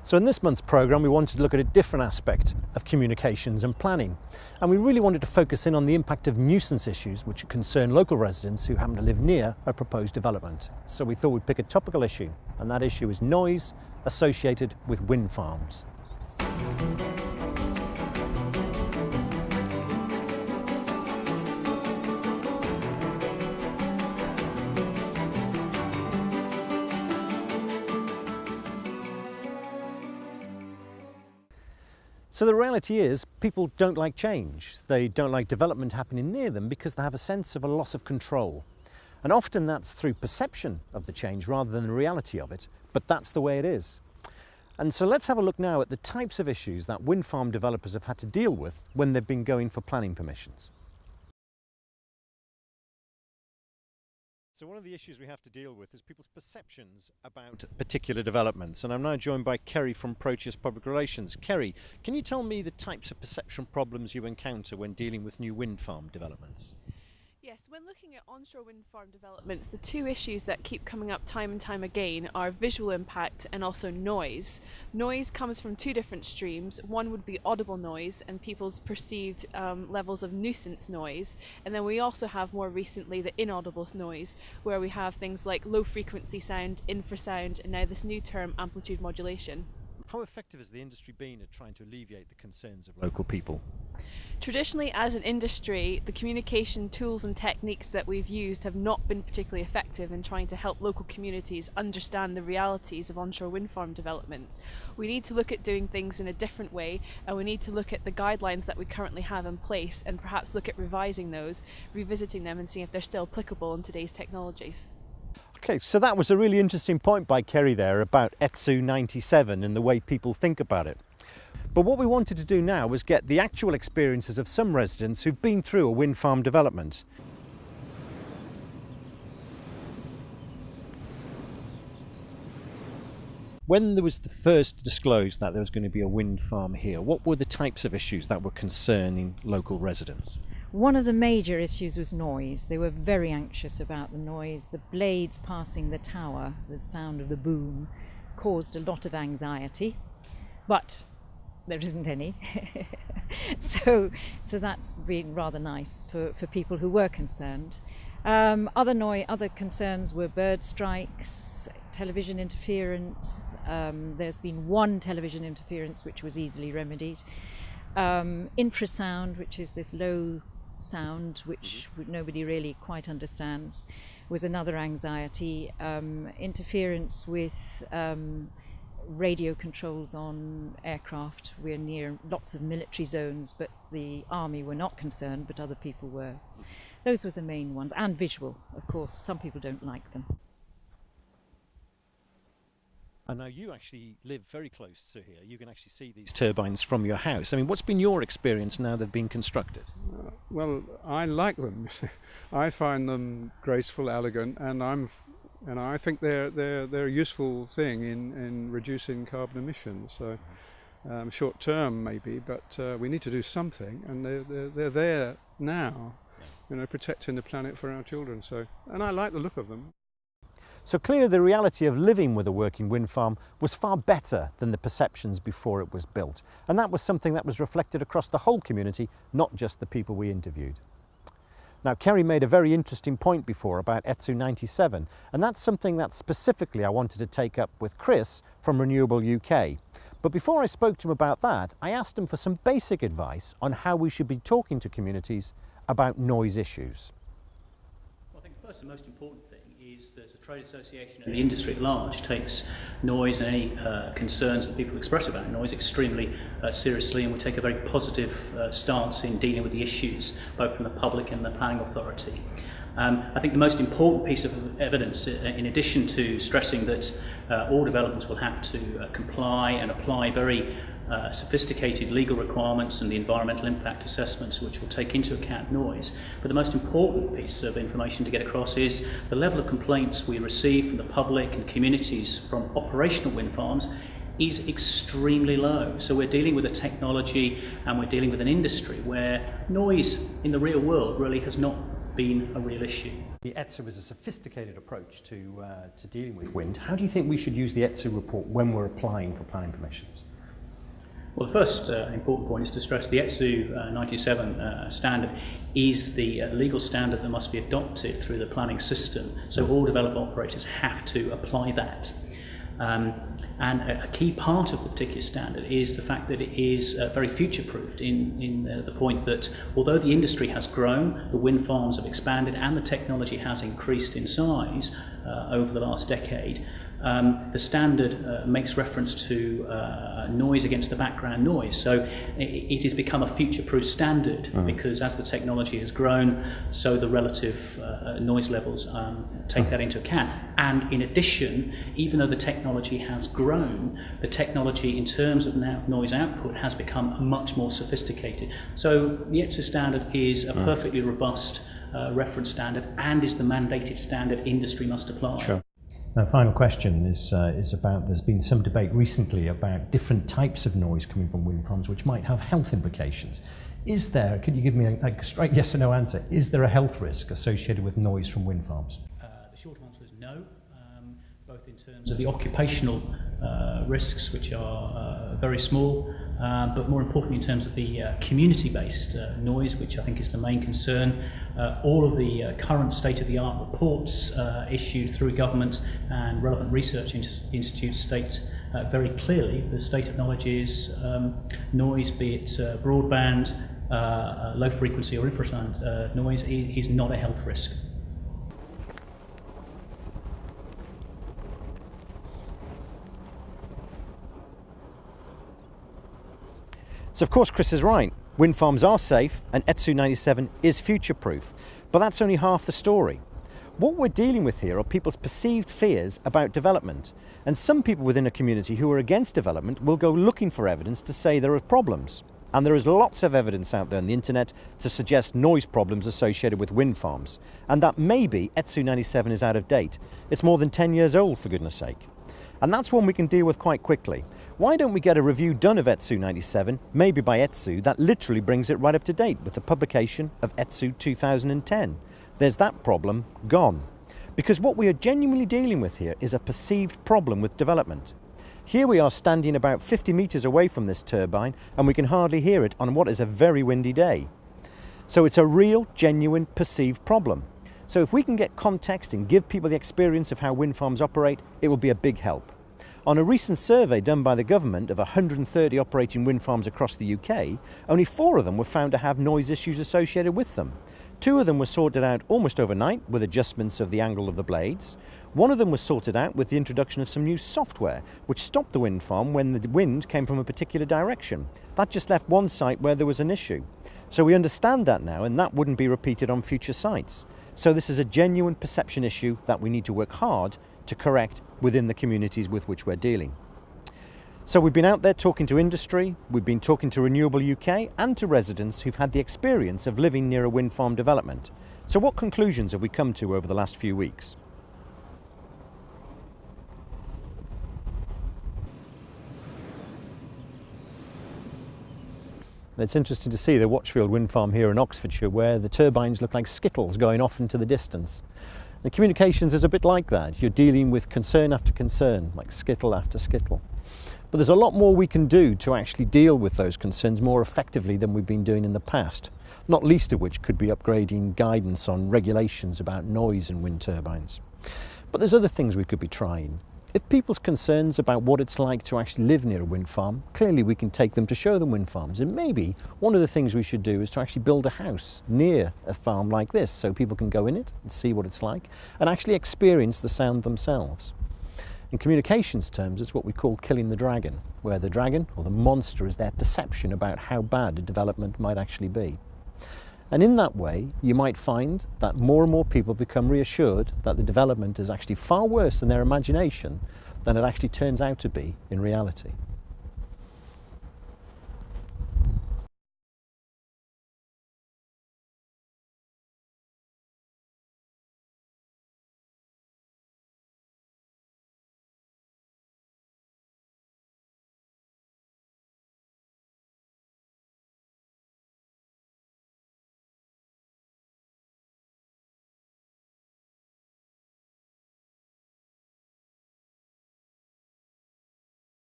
So in this month's programme we wanted to look at a different aspect of communications and planning, and we really wanted to focus in on the impact of nuisance issues which concern local residents who happen to live near a proposed development. So we thought we'd pick a topical issue, and that issue is noise associated with wind farms. So the reality is, people don't like change. They don't like development happening near them because they have a sense of a loss of control. And often that's through perception of the change rather than the reality of it, but that's the way it is. And so let's have a look now at the types of issues that wind farm developers have had to deal with when they've been going for planning permissions. So one of the issues we have to deal with is people's perceptions about particular developments. And I'm now joined by Kerry from Proteus Public Relations. Kerry, can you tell me the types of perception problems you encounter when dealing with new wind farm developments? Yes, when looking at onshore wind farm developments, the two issues that keep coming up time and time again are visual impact and also noise. Noise comes from two different streams. One would be audible noise and people's perceived levels of nuisance noise, and then we also have more recently the inaudible noise, where we have things like low frequency sound, infrasound, and now this new term amplitude modulation. How effective has the industry been at trying to alleviate the concerns of local people? Traditionally, as an industry, the communication tools and techniques that we've used have not been particularly effective in trying to help local communities understand the realities of onshore wind farm developments. We need to look at doing things in a different way, and we need to look at the guidelines that we currently have in place and perhaps look at revising those, revisiting them and seeing if they're still applicable in today's technologies. Okay, so that was a really interesting point by Kerry there about ETSU 97 and the way people think about it. But what we wanted to do now was get the actual experiences of some residents who've been through a wind farm development. When there was the first disclosed that there was going to be a wind farm here, what were the types of issues that were concerning local residents? One of the major issues was noise. They were very anxious about the noise. The blades passing the tower, the sound of the boom, caused a lot of anxiety, but there isn't any. so that's been rather nice for people who were concerned. Other concerns were bird strikes, television interference. There's been one television interference which was easily remedied. Infrasound, which is this low sound which nobody really quite understands, was another anxiety. Interference with radio controls on aircraft. We're near lots of military zones, but the army were not concerned, but other people were. Those were the main ones, and visual, of course. Some people don't like them. And now you actually live very close to here. You can actually see these turbines from your house. I mean, what's been your experience now they've been constructed? Well, I like them. I find them graceful, elegant, and I think they're a useful thing in reducing carbon emissions. So short term maybe, but we need to do something, and they're there now, protecting the planet for our children. So, and I like the look of them. So clearly the reality of living with a working wind farm was far better than the perceptions before it was built. And that was something that was reflected across the whole community, not just the people we interviewed. Now, Kerry made a very interesting point before about ETSU 97, and that's something that specifically I wanted to take up with Chris from Renewable UK. But before I spoke to him about that, I asked him for some basic advice on how we should be talking to communities about noise issues. Well, I think first and most important thing is that a trade association and the industry at large takes noise and any concerns that people express about noise extremely seriously, and we take a very positive stance in dealing with the issues both from the public and the planning authority. I think the most important piece of evidence, in addition to stressing that all developments will have to comply and apply very sophisticated legal requirements and the environmental impact assessments which will take into account noise. But the most important piece of information to get across is the level of complaints we receive from the public and communities from operational wind farms is extremely low. So we're dealing with a technology and we're dealing with an industry where noise in the real world really has not been a real issue. The ETSU is a sophisticated approach to dealing with wind. How do you think we should use the ETSU report when we're applying for planning permissions? Well, the first important point is to stress the ETSU 97 standard is the legal standard that must be adopted through the planning system. So all developer operators have to apply that. And a key part of the particular standard is the fact that it is very future-proofed in the point that although the industry has grown, the wind farms have expanded and the technology has increased in size over the last decade, the standard makes reference to noise against the background noise. So it has become a future-proof standard because as the technology has grown, so the relative noise levels take that into account. And in addition, even though the technology has grown, the technology in terms of noise output has become much more sophisticated. So the ETSU standard is a perfectly robust reference standard and is the mandated standard industry must apply. Sure. Now, final question is about, there's been some debate recently about different types of noise coming from wind farms which might have health implications. Is there, could you give me a straight yes or no answer, is there a health risk associated with noise from wind farms? The short answer is no, both in terms of the occupational risks, which are very small, but more importantly in terms of the community-based noise, which I think is the main concern. All of the current state-of-the-art reports issued through government and relevant research institutes state very clearly the state of knowledge is noise, be it broadband, low frequency or infrasound noise, is not a health risk. So of course Chris is right. Wind farms are safe and ETSU 97 is future-proof, but that's only half the story. What we're dealing with here are people's perceived fears about development, and some people within a community who are against development will go looking for evidence to say there are problems. And there is lots of evidence out there on the internet to suggest noise problems associated with wind farms, and that maybe ETSU 97 is out of date. It's more than 10 years old, for goodness sake. And that's one we can deal with quite quickly. Why don't we get a review done of ETSU 97, maybe by ETSU, that literally brings it right up to date with the publication of ETSU 2010. There's that problem gone. Because what we are genuinely dealing with here is a perceived problem with development. Here we are standing about 50 metres away from this turbine and we can hardly hear it on what is a very windy day. So it's a real, genuine, perceived problem. So if we can get context and give people the experience of how wind farms operate, it will be a big help. On a recent survey done by the government of 130 operating wind farms across the UK, only 4 of them were found to have noise issues associated with them. 2 of them were sorted out almost overnight with adjustments of the angle of the blades. 1 of them was sorted out with the introduction of some new software which stopped the wind farm when the wind came from a particular direction. That just left 1 site where there was an issue. So we understand that now, and that wouldn't be repeated on future sites. So this is a genuine perception issue that we need to work hard to correct within the communities with which we're dealing. So we've been out there talking to industry, we've been talking to Renewable UK and to residents who've had the experience of living near a wind farm development. So what conclusions have we come to over the last few weeks? It's interesting to see the Watchfield wind farm here in Oxfordshire, where the turbines look like skittles going off into the distance. The communications is a bit like that. You're dealing with concern after concern, like skittle after skittle. But there's a lot more we can do to actually deal with those concerns more effectively than we've been doing in the past, not least of which could be upgrading guidance on regulations about noise and wind turbines. But there's other things we could be trying. If people's concerns about what it's like to actually live near a wind farm, clearly we can take them to show them wind farms. And maybe one of the things we should do is to actually build a house near a farm like this so people can go in it and see what it's like and actually experience the sound themselves. In communications terms, it's what we call killing the dragon, where the dragon or the monster is their perception about how bad a development might actually be. And in that way, you might find that more and more people become reassured that the development is actually far worse than their imagination than it actually turns out to be in reality.